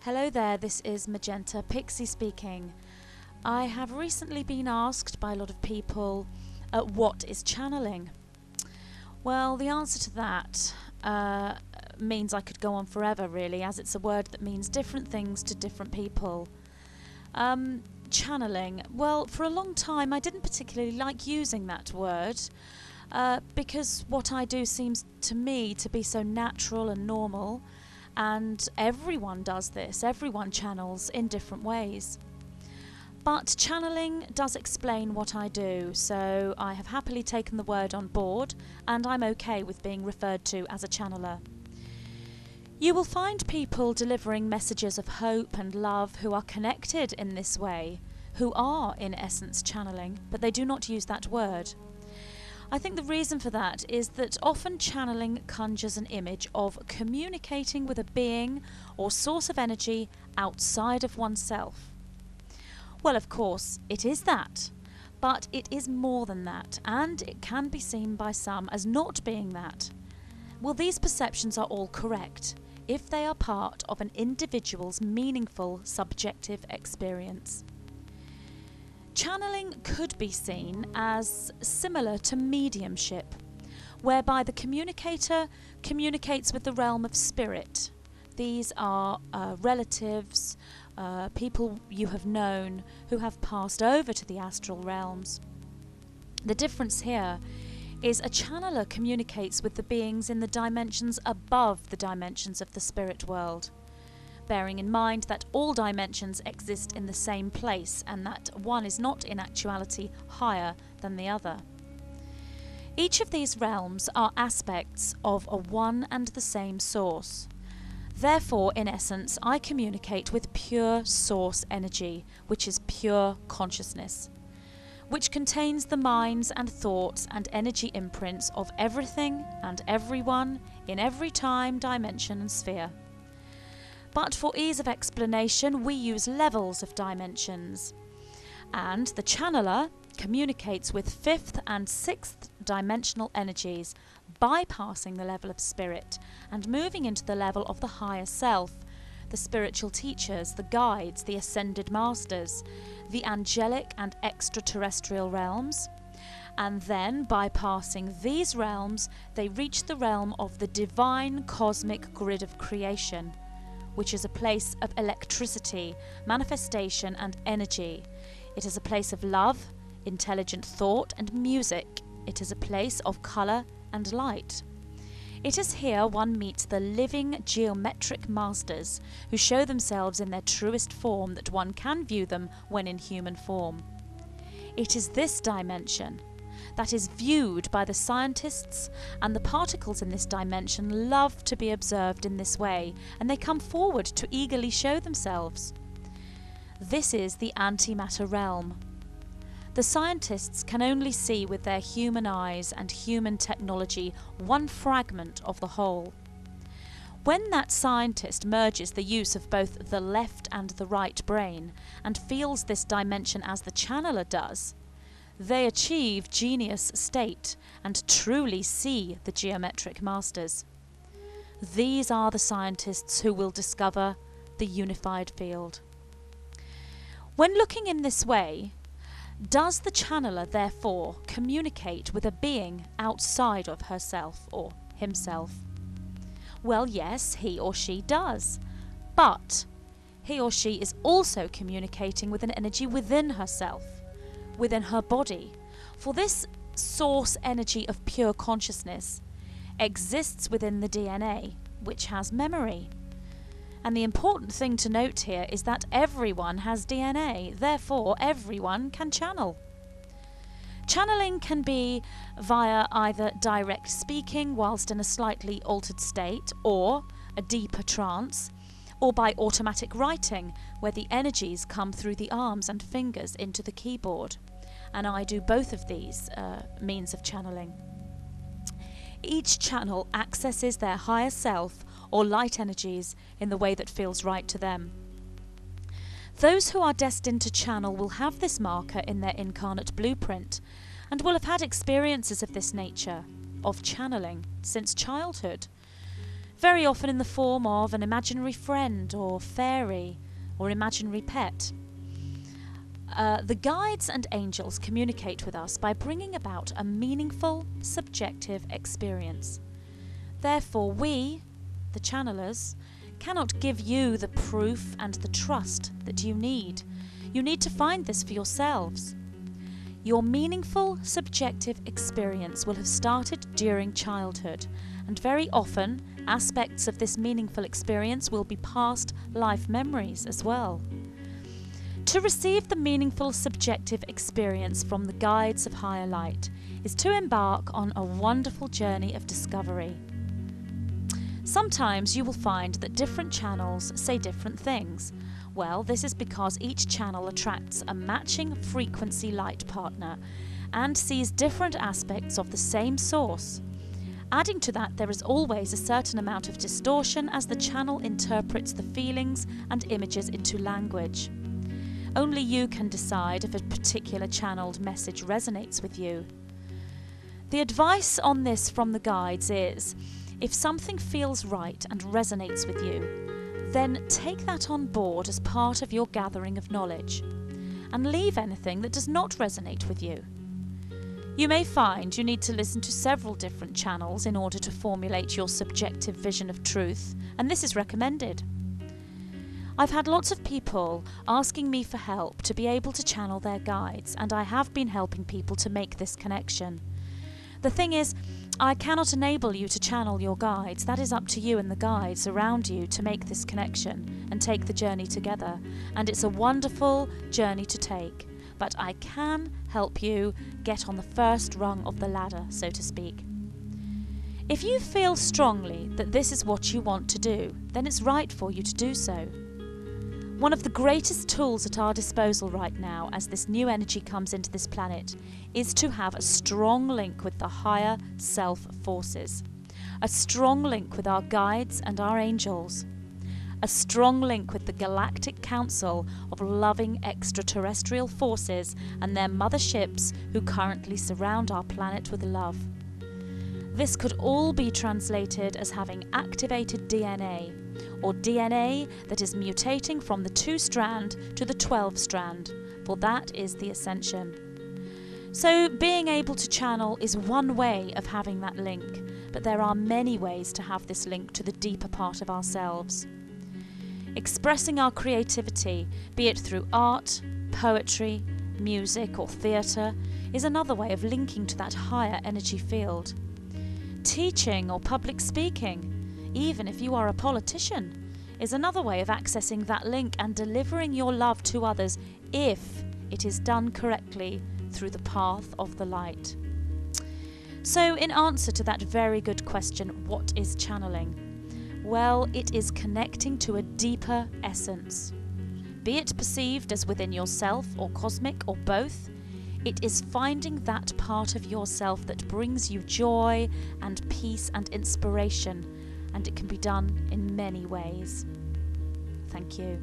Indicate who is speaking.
Speaker 1: Hello there, this is Magenta Pixie speaking. I have recently been asked by a lot of people, what is channeling? Well, the answer to that means I could go on forever really, as it's a word that means different things to different people. Channeling, well, for a long time I didn't particularly like using that word because what I do seems to me to be so natural and normal. And everyone does this, everyone channels in different ways. But channeling does explain what I do, so I have happily taken the word on board and I'm okay with being referred to as a channeler. You will find people delivering messages of hope and love who are connected in this way, who are in essence channeling, but they do not use that word. I think the reason for that is that often channeling conjures an image of communicating with a being or source of energy outside of oneself. Well, of course, it is that, but it is more than that, and it can be seen by some as not being that. Well, these perceptions are all correct if they are part of an individual's meaningful subjective experience. Channeling could be seen as similar to mediumship, whereby the communicator communicates with the realm of spirit. These are relatives, people you have known who have passed over to the astral realms. The difference here is a channeler communicates with the beings in the dimensions above the dimensions of the spirit world, bearing in mind that all dimensions exist in the same place and that one is not in actuality higher than the other. Each of these realms are aspects of a one and the same source. Therefore, in essence, I communicate with pure source energy, which is pure consciousness, which contains the minds and thoughts and energy imprints of everything and everyone in every time, dimension and sphere. But for ease of explanation, we use levels of dimensions. And the channeler communicates with fifth and sixth dimensional energies, bypassing the level of spirit and moving into the level of the higher self, the spiritual teachers, the guides, the ascended masters, the angelic and extraterrestrial realms. And then, bypassing these realms, they reach the realm of the divine cosmic grid of creation, which is a place of electricity, manifestation and energy. It is a place of love, intelligent thought and music. It is a place of colour and light. It is here one meets the living geometric masters who show themselves in their truest form that one can view them when in human form. It is this dimension that is viewed by the scientists, and the particles in this dimension love to be observed in this way, and they come forward to eagerly show themselves. This is the antimatter realm. The scientists can only see with their human eyes and human technology one fragment of the whole. When that scientist merges the use of both the left and the right brain and feels this dimension as the channeler does, they achieve genius state and truly see the geometric masters. These are the scientists who will discover the unified field. When looking in this way, does the channeler therefore communicate with a being outside of herself or himself? Well, yes, he or she does, but he or she is also communicating with an energy within herself, within her body, for this source energy of pure consciousness exists within the DNA, which has memory. And the important thing to note here is that everyone has DNA, therefore everyone can channel. Channeling can be via either direct speaking whilst in a slightly altered state, or a deeper trance, or by automatic writing, where the energies come through the arms and fingers into the keyboard. And I do both of these means of channeling. Each channel accesses their higher self or light energies in the way that feels right to them. Those who are destined to channel will have this marker in their incarnate blueprint and will have had experiences of this nature, of channeling, since childhood. very often in the form of an imaginary friend or fairy or imaginary pet. The guides and angels communicate with us by bringing about a meaningful, subjective experience. Therefore, we, the channelers, cannot give you the proof and the trust that you need. You need to find this for yourselves. Your meaningful, subjective experience will have started during childhood, and very often, aspects of this meaningful experience will be past life memories as well. To receive the meaningful subjective experience from the guides of higher light is to embark on a wonderful journey of discovery. Sometimes you will find that different channels say different things. Well, this is because each channel attracts a matching frequency light partner and sees different aspects of the same source. Adding to that, there is always a certain amount of distortion as the channel interprets the feelings and images into language. Only you can decide if a particular channeled message resonates with you. The advice on this from the guides is, if something feels right and resonates with you, then take that on board as part of your gathering of knowledge, and leave anything that does not resonate with you. You may find you need to listen to several different channels in order to formulate your subjective vision of truth, and this is recommended. I've had lots of people asking me for help to be able to channel their guides, and I have been helping people to make this connection. The thing is, I cannot enable you to channel your guides. That is up to you and the guides around you to make this connection and take the journey together. And it's a wonderful journey to take. But I can help you get on the first rung of the ladder, so to speak. If you feel strongly that this is what you want to do, then it's right for you to do so. One of the greatest tools at our disposal right now, as this new energy comes into this planet, is to have a strong link with the higher self forces, a strong link with our guides and our angels, a strong link with the Galactic Council of loving extraterrestrial forces and their motherships who currently surround our planet with love. This could all be translated as having activated DNA, or DNA that is mutating from the 2-strand to the 12-strand, for that is the ascension. So being able to channel is one way of having that link, but there are many ways to have this link to the deeper part of ourselves. Expressing our creativity, be it through art, poetry, music or theatre, is another way of linking to that higher energy field. Teaching or public speaking, even if you are a politician, is another way of accessing that link and delivering your love to others if it is done correctly through the path of the light. So, in answer to that very good question, what is channeling? Well, it is connecting to a deeper essence. Be it perceived as within yourself or cosmic or both, it is finding that part of yourself that brings you joy and peace and inspiration, and it can be done in many ways. Thank you.